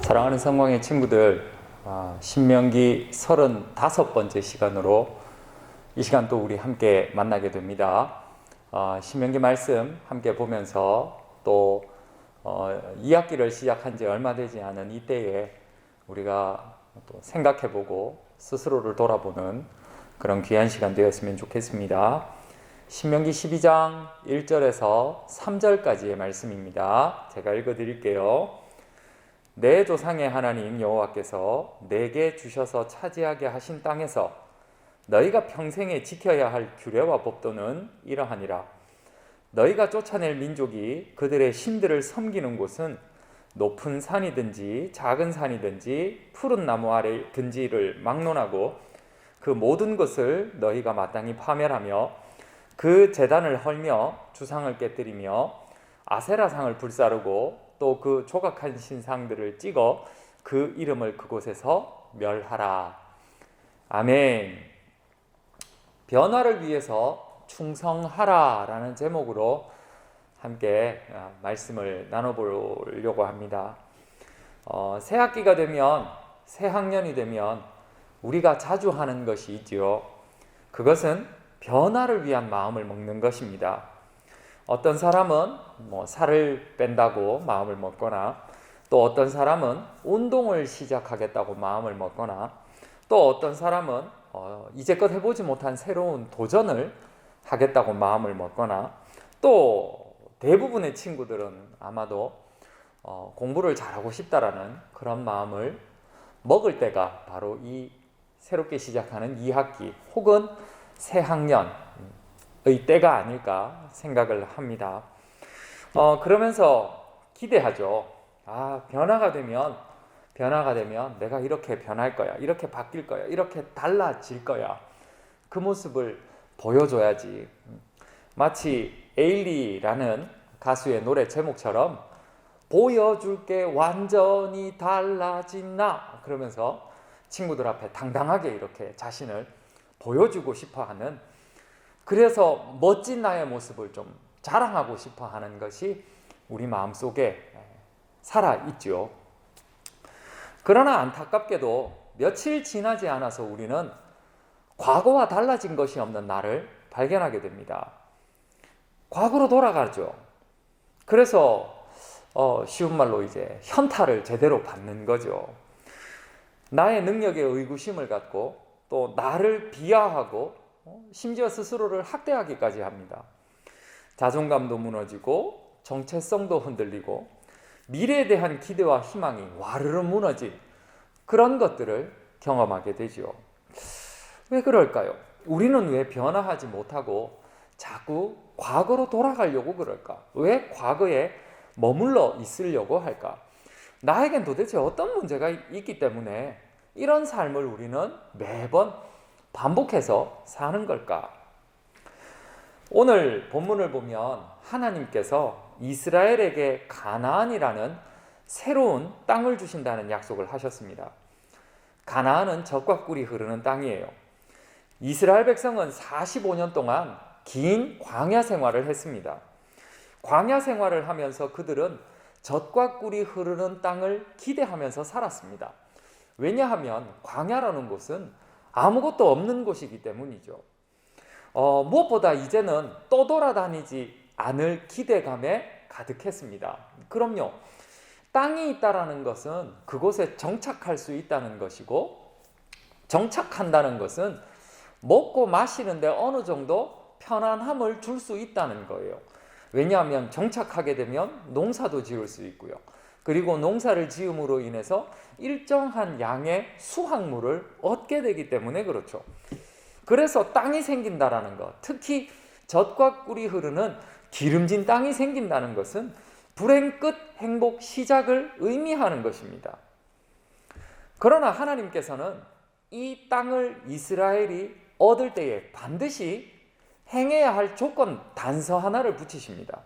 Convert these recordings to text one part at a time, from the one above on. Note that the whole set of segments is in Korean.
사랑하는 성광의 친구들, 신명기 35번째 시간으로 이 시간 또 우리 함께 만나게 됩니다. 신명기 말씀 함께 보면서 또 2학기를 시작한 지 얼마 되지 않은 이때에 우리가 또 생각해보고 스스로를 돌아보는 그런 귀한 시간 되었으면 좋겠습니다. 신명기 12장 1절에서 3절까지의 말씀입니다. 제가 읽어드릴게요. 내 조상의 하나님 여호와께서 내게 주셔서 차지하게 하신 땅에서 너희가 평생에 지켜야 할 규례와 법도는 이러하니라. 너희가 쫓아낼 민족이 그들의 신들을 섬기는 곳은 높은 산이든지 작은 산이든지 푸른 나무 아래든지를 막론하고 그 모든 것을 너희가 마땅히 파멸하며 그 제단을 헐며 주상을 깨뜨리며 아세라상을 불사르고 또 그 조각한 신상들을 찍어 그 이름을 그곳에서 멸하라. 아멘. 변화를 위해서 충성하라 라는 제목으로 함께 말씀을 나눠보려고 합니다. 새 학기가 되면, 새 학년이 되면 우리가 자주 하는 것이 있지요. 그것은 변화를 위한 마음을 먹는 것입니다. 어떤 사람은 살을 뺀다고 마음을 먹거나, 또 어떤 사람은 운동을 시작하겠다고 마음을 먹거나, 또 어떤 사람은 이제껏 해보지 못한 새로운 도전을 하겠다고 마음을 먹거나, 또 대부분의 친구들은 아마도 공부를 잘하고 싶다라는 그런 마음을 먹을 때가 바로 이 새롭게 시작하는 2학기 혹은 새 학년의 때가 아닐까 생각을 합니다. 그러면서 기대하죠. 변화가 되면 내가 이렇게 변할 거야, 이렇게 바뀔 거야, 이렇게 달라질 거야. 그 모습을 보여줘야지. 마치 에일리라는 가수의 노래 제목처럼 보여줄게 완전히 달라진 나, 그러면서 친구들 앞에 당당하게 이렇게 자신을 보여주고 싶어하는, 그래서 멋진 나의 모습을 좀 자랑하고 싶어하는 것이 우리 마음속에 살아있죠. 그러나 안타깝게도 며칠 지나지 않아서 우리는 과거와 달라진 것이 없는 나를 발견하게 됩니다. 과거로 돌아가죠. 그래서 쉬운 말로 이제 현타를 제대로 받는 거죠. 나의 능력에 의구심을 갖고 또 나를 비하하고 심지어 스스로를 학대하기까지 합니다. 자존감도 무너지고 정체성도 흔들리고 미래에 대한 기대와 희망이 와르르 무너진 그런 것들을 경험하게 되죠. 왜 그럴까요? 우리는 왜 변화하지 못하고 자꾸 과거로 돌아가려고 그럴까? 왜 과거에 머물러 있으려고 할까? 나에겐 도대체 어떤 문제가 있기 때문에 이런 삶을 우리는 매번 반복해서 사는 걸까? 오늘 본문을 보면 하나님께서 이스라엘에게 가나안이라는 새로운 땅을 주신다는 약속을 하셨습니다. 가나안은 젖과 꿀이 흐르는 땅이에요. 이스라엘 백성은 45년 동안 긴 광야 생활을 했습니다. 광야 생활을 하면서 그들은 젖과 꿀이 흐르는 땅을 기대하면서 살았습니다. 왜냐하면 광야라는 곳은 아무것도 없는 곳이기 때문이죠. 무엇보다 이제는 떠돌아다니지 않을 기대감에 가득했습니다. 그럼요, 땅이 있다라는 것은 그곳에 정착할 수 있다는 것이고, 정착한다는 것은 먹고 마시는데 어느 정도 편안함을 줄 수 있다는 거예요. 왜냐하면 정착하게 되면 농사도 지을 수 있고요. 그리고 농사를 지음으로 인해서 일정한 양의 수확물을 얻게 되기 때문에 그렇죠. 그래서 땅이 생긴다라는 것, 특히 젖과 꿀이 흐르는 기름진 땅이 생긴다는 것은 불행 끝 행복 시작을 의미하는 것입니다. 그러나 하나님께서는 이 땅을 이스라엘이 얻을 때에 반드시 행해야 할 조건 단서 하나를 붙이십니다.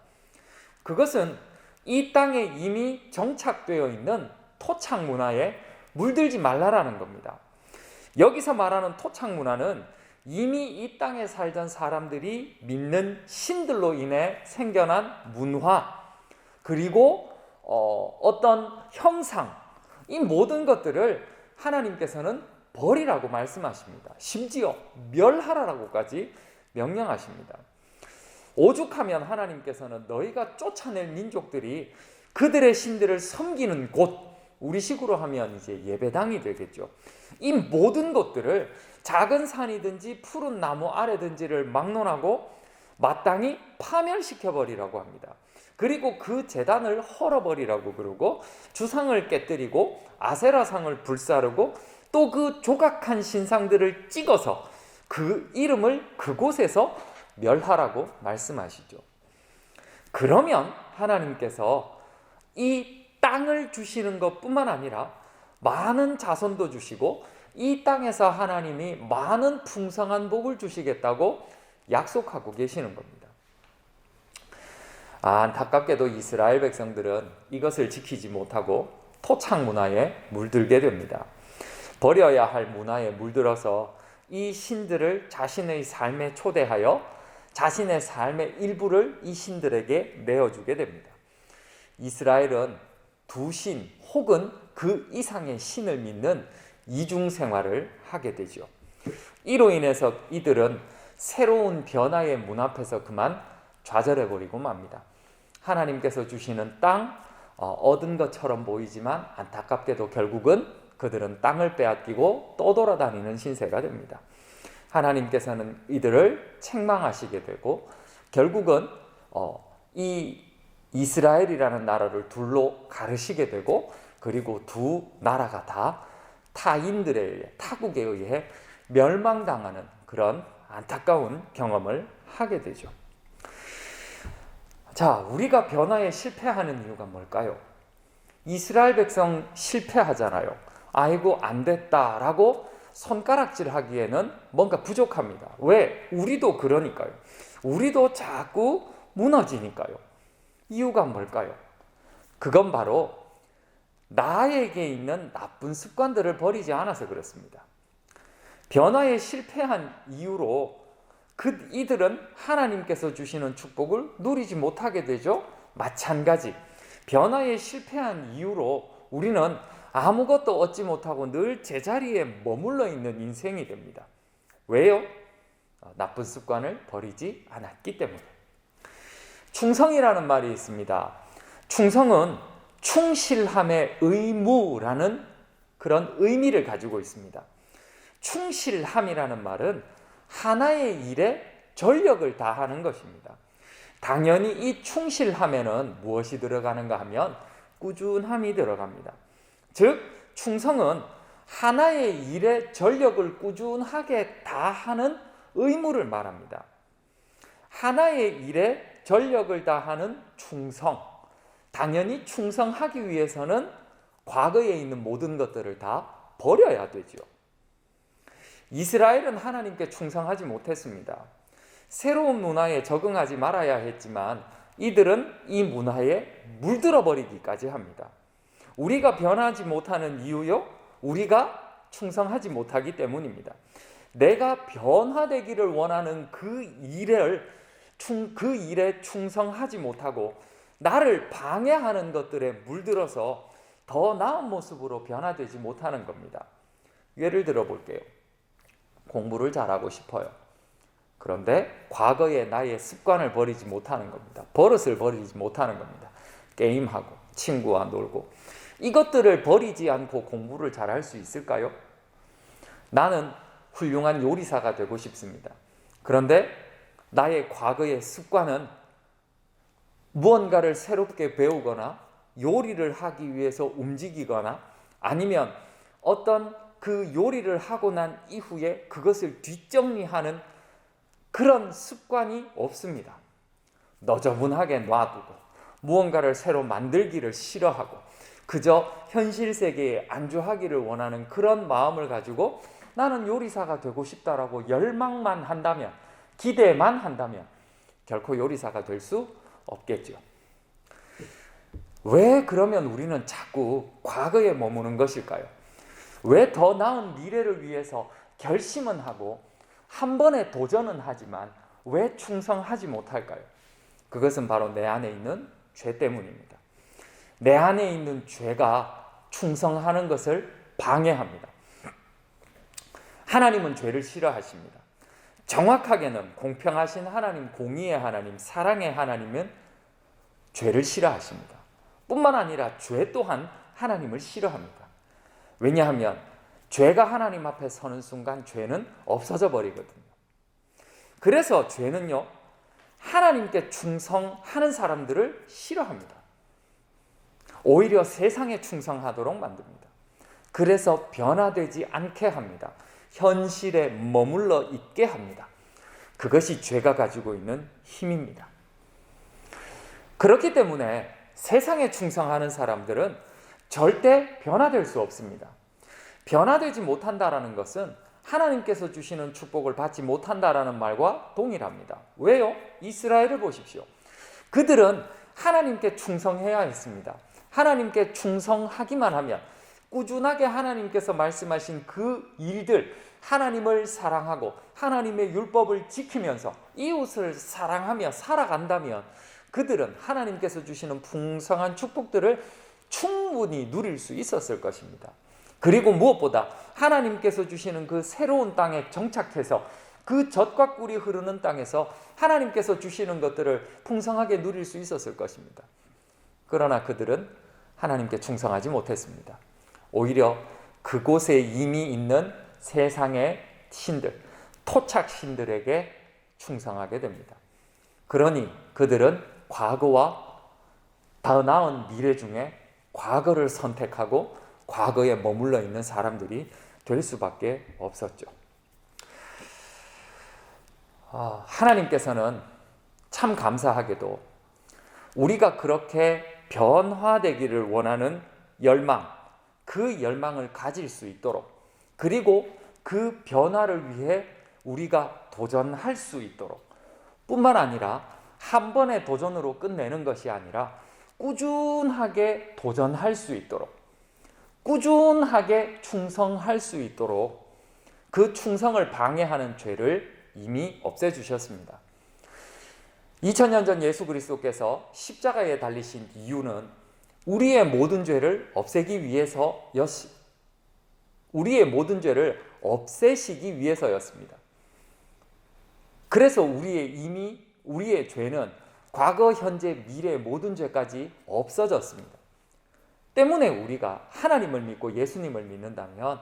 그것은 이 땅에 이미 정착되어 있는 토착 문화에 물들지 말라라는 겁니다. 여기서 말하는 토착 문화는 이미 이 땅에 살던 사람들이 믿는 신들로 인해 생겨난 문화, 그리고 어떤 형상, 이 모든 것들을 하나님께서는 버리라고 말씀하십니다. 심지어 멸하라라고까지 명령하십니다. 오죽하면 하나님께서는 너희가 쫓아낼 민족들이 그들의 신들을 섬기는 곳, 우리식으로 하면 이제 예배당이 되겠죠. 이 모든 것들을 작은 산이든지 푸른 나무 아래든지를 막론하고 마땅히 파멸시켜버리라고 합니다. 그리고 그 제단을 헐어버리라고 그러고 주상을 깨뜨리고 아세라상을 불사르고 또 그 조각한 신상들을 찍어서 그 이름을 그곳에서 멸하라고 말씀하시죠. 그러면 하나님께서 이 땅을 주시는 것뿐만 아니라 많은 자손도 주시고 이 땅에서 하나님이 많은 풍성한 복을 주시겠다고 약속하고 계시는 겁니다. 안타깝게도 이스라엘 백성들은 이것을 지키지 못하고 토착 문화에 물들게 됩니다. 버려야 할 문화에 물들어서 이 신들을 자신의 삶에 초대하여 자신의 삶의 일부를 이 신들에게 내어주게 됩니다. 이스라엘은 두 신 혹은 그 이상의 신을 믿는 이중 생활을 하게 되죠. 이로 인해서 이들은 새로운 변화의 문 앞에서 그만 좌절해버리고 맙니다. 하나님께서 주시는 땅 얻은 것처럼 보이지만 안타깝게도 결국은 그들은 땅을 빼앗기고 떠돌아다니는 신세가 됩니다. 하나님께서는 이들을 책망하시게 되고 결국은 이 이스라엘이라는 나라를 둘로 가르시게 되고 그리고 두 나라가 다 타인들에 의해 타국에 의해 멸망당하는 그런 안타까운 경험을 하게 되죠. 자, 우리가 변화에 실패하는 이유가 뭘까요? 이스라엘 백성 실패하잖아요. 아이고 안 됐다라고 손가락질하기에는 뭔가 부족합니다. 왜? 우리도 그러니까요. 우리도 자꾸 무너지니까요. 이유가 뭘까요? 그건 바로 나에게 있는 나쁜 습관들을 버리지 않아서 그렇습니다. 변화에 실패한 이유로 이들은 하나님께서 주시는 축복을 누리지 못하게 되죠. 마찬가지 변화에 실패한 이유로 우리는 아무것도 얻지 못하고 늘 제자리에 머물러 있는 인생이 됩니다. 왜요? 나쁜 습관을 버리지 않았기 때문에. 충성이라는 말이 있습니다. 충성은 충실함의 의무라는 그런 의미를 가지고 있습니다. 충실함이라는 말은 하나의 일에 전력을 다하는 것입니다. 당연히 이 충실함에는 무엇이 들어가는가 하면 꾸준함이 들어갑니다. 즉 충성은 하나의 일에 전력을 꾸준하게 다하는 의무를 말합니다. 하나의 일에 전력을 다하는 충성, 당연히 충성하기 위해서는 과거에 있는 모든 것들을 다 버려야 되죠. 이스라엘은 하나님께 충성하지 못했습니다. 새로운 문화에 적응하지 말아야 했지만 이들은 이 문화에 물들어 버리기까지 합니다. 우리가 변하지 못하는 이유요? 우리가 충성하지 못하기 때문입니다. 내가 변화되기를 원하는 그 일에 충성하지 못하고 나를 방해하는 것들에 물들어서 더 나은 모습으로 변화되지 못하는 겁니다. 예를 들어 볼게요. 공부를 잘하고 싶어요. 그런데 과거의 나의 습관을 버리지 못하는 겁니다. 버릇을 버리지 못하는 겁니다. 게임하고 친구와 놀고 이것들을 버리지 않고 공부를 잘할 수 있을까요? 나는 훌륭한 요리사가 되고 싶습니다. 그런데 나의 과거의 습관은 무언가를 새롭게 배우거나 요리를 하기 위해서 움직이거나 아니면 어떤 그 요리를 하고 난 이후에 그것을 뒷정리하는 그런 습관이 없습니다. 너저분하게 놔두고 무언가를 새로 만들기를 싫어하고 그저 현실 세계에 안주하기를 원하는 그런 마음을 가지고 나는 요리사가 되고 싶다라고 열망만 한다면, 기대만 한다면 결코 요리사가 될 수 없겠죠. 왜 그러면 우리는 자꾸 과거에 머무는 것일까요? 왜 더 나은 미래를 위해서 결심은 하고 한 번에 도전은 하지만 왜 충성하지 못할까요? 그것은 바로 내 안에 있는 죄 때문입니다. 내 안에 있는 죄가 충성하는 것을 방해합니다. 하나님은 죄를 싫어하십니다. 정확하게는 공평하신 하나님, 공의의 하나님, 사랑의 하나님은 죄를 싫어하십니다. 뿐만 아니라 죄 또한 하나님을 싫어합니다. 왜냐하면 죄가 하나님 앞에 서는 순간 죄는 없어져 버리거든요. 그래서 죄는요, 하나님께 충성하는 사람들을 싫어합니다. 오히려 세상에 충성하도록 만듭니다. 그래서 변화되지 않게 합니다. 현실에 머물러 있게 합니다. 그것이 죄가 가지고 있는 힘입니다. 그렇기 때문에 세상에 충성하는 사람들은 절대 변화될 수 없습니다. 변화되지 못한다라는 것은 하나님께서 주시는 축복을 받지 못한다라는 말과 동일합니다. 왜요? 이스라엘을 보십시오. 그들은 하나님께 충성해야 했습니다. 하나님께 충성하기만 하면 꾸준하게 하나님께서 말씀하신 그 일들, 하나님을 사랑하고 하나님의 율법을 지키면서 이웃을 사랑하며 살아간다면 그들은 하나님께서 주시는 풍성한 축복들을 충분히 누릴 수 있었을 것입니다. 그리고 무엇보다 하나님께서 주시는 그 새로운 땅에 정착해서 그 젖과 꿀이 흐르는 땅에서 하나님께서 주시는 것들을 풍성하게 누릴 수 있었을 것입니다. 그러나 그들은 하나님께 충성하지 못했습니다. 오히려 그곳에 이미 있는 세상의 신들, 토착 신들에게 충성하게 됩니다. 그러니 그들은 과거와 더 나은 미래 중에 과거를 선택하고 과거에 머물러 있는 사람들이 될 수밖에 없었죠. 하나님께서는 참 감사하게도 우리가 그렇게 변화되기를 원하는 열망, 그 열망을 가질 수 있도록, 그리고 그 변화를 위해 우리가 도전할 수 있도록, 뿐만 아니라 한 번의 도전으로 끝내는 것이 아니라 꾸준하게 도전할 수 있도록, 꾸준하게 충성할 수 있도록 그 충성을 방해하는 죄를 이미 없애주셨습니다. 2000년 전 예수 그리스도께서 십자가에 달리신 이유는 우리의 모든 죄를 없애기 우리의 모든 죄를 없애시기 위해서였습니다. 그래서 우리의 죄는 과거, 현재, 미래 모든 죄까지 없어졌습니다. 때문에 우리가 하나님을 믿고 예수님을 믿는다면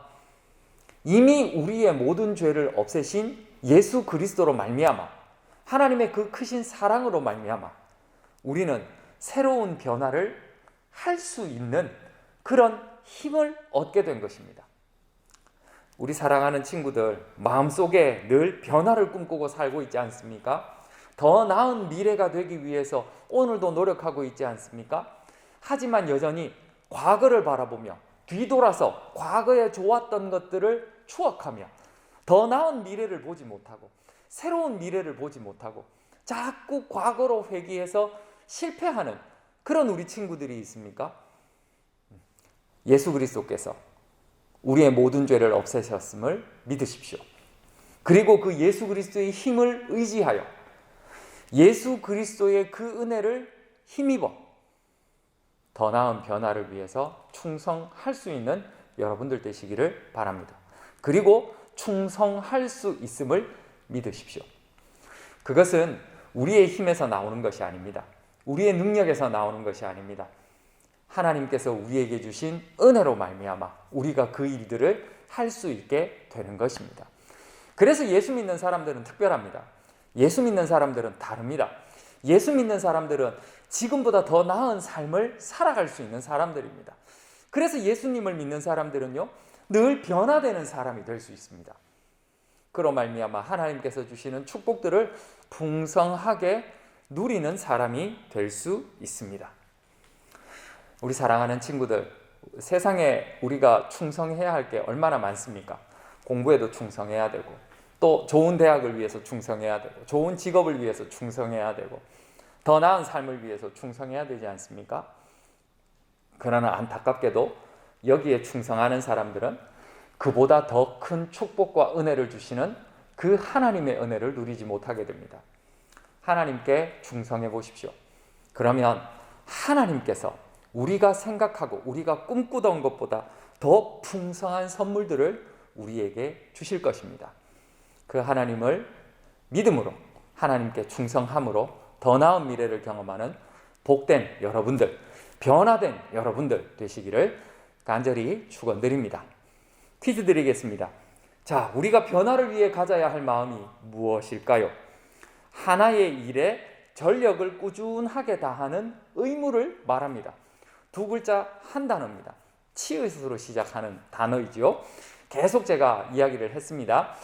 이미 우리의 모든 죄를 없애신 예수 그리스도로 말미암아, 하나님의 그 크신 사랑으로 말미암아 우리는 새로운 변화를 할 수 있는 그런 힘을 얻게 된 것입니다. 우리 사랑하는 친구들, 마음속에 늘 변화를 꿈꾸고 살고 있지 않습니까? 더 나은 미래가 되기 위해서 오늘도 노력하고 있지 않습니까? 하지만 여전히 과거를 바라보며 뒤돌아서 과거에 좋았던 것들을 추억하며 더 나은 미래를 보지 못하고 새로운 미래를 보지 못하고 자꾸 과거로 회귀해서 실패하는 그런 우리 친구들이 있습니까? 예수 그리스도께서 우리의 모든 죄를 없애셨음을 믿으십시오. 그리고 그 예수 그리스도의 힘을 의지하여 예수 그리스도의 그 은혜를 힘입어 더 나은 변화를 위해서 충성할 수 있는 여러분들 되시기를 바랍니다. 그리고 충성할 수 있음을 믿으십시오. 그것은 우리의 힘에서 나오는 것이 아닙니다. 우리의 능력에서 나오는 것이 아닙니다. 하나님께서 우리에게 주신 은혜로 말미암아 우리가 그 일들을 할 수 있게 되는 것입니다. 그래서 예수 믿는 사람들은 특별합니다. 예수 믿는 사람들은 다릅니다. 예수 믿는 사람들은 지금보다 더 나은 삶을 살아갈 수 있는 사람들입니다. 그래서 예수님을 믿는 사람들은요, 늘 변화되는 사람이 될 수 있습니다. 그로 말미암아 하나님께서 주시는 축복들을 풍성하게 누리는 사람이 될 수 있습니다. 우리 사랑하는 친구들, 세상에 우리가 충성해야 할 게 얼마나 많습니까? 공부에도 충성해야 되고, 또 좋은 대학을 위해서 충성해야 되고, 좋은 직업을 위해서 충성해야 되고, 더 나은 삶을 위해서 충성해야 되지 않습니까? 그러나 안타깝게도 여기에 충성하는 사람들은 그보다 더 큰 축복과 은혜를 주시는 그 하나님의 은혜를 누리지 못하게 됩니다. 하나님께 충성해 보십시오. 그러면 하나님께서 우리가 생각하고 우리가 꿈꾸던 것보다 더 풍성한 선물들을 우리에게 주실 것입니다. 그 하나님을 믿음으로, 하나님께 충성함으로 더 나은 미래를 경험하는 복된 여러분들, 변화된 여러분들 되시기를 간절히 축원드립니다. 퀴즈 드리겠습니다. 자, 우리가 변화를 위해 가져야 할 마음이 무엇일까요? 하나의 일에 전력을 꾸준하게 다하는 의무를 말합니다. 두 글자 한 단어입니다. 치읓으로 시작하는 단어이지요. 계속 제가 이야기를 했습니다.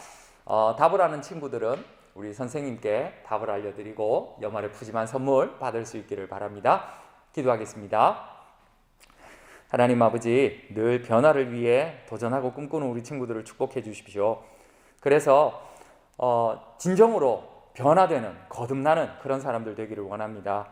답을 아는 친구들은 우리 선생님께 답을 알려드리고 연말에 푸짐한 선물 받을 수 있기를 바랍니다. 기도하겠습니다. 하나님 아버지, 늘 변화를 위해 도전하고 꿈꾸는 우리 친구들을 축복해 주십시오. 그래서 진정으로 변화되는, 거듭나는 그런 사람들 되기를 원합니다.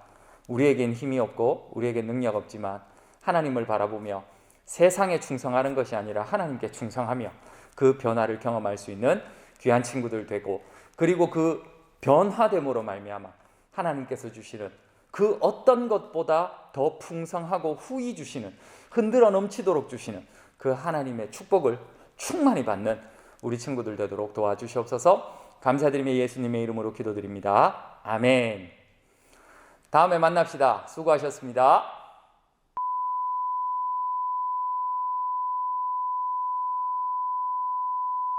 우리에겐 힘이 없고 우리에겐 능력 없지만 하나님을 바라보며 세상에 충성하는 것이 아니라 하나님께 충성하며 그 변화를 경험할 수 있는 귀한 친구들 되고, 그리고 그 변화됨으로 말미암아 하나님께서 주시는 그 어떤 것보다 더 풍성하고 후히 주시는, 흔들어 넘치도록 주시는 그 하나님의 축복을 충만히 받는 우리 친구들 되도록 도와주시옵소서. 감사드리며 예수님의 이름으로 기도드립니다. 아멘. 다음에 만납시다. 수고하셨습니다.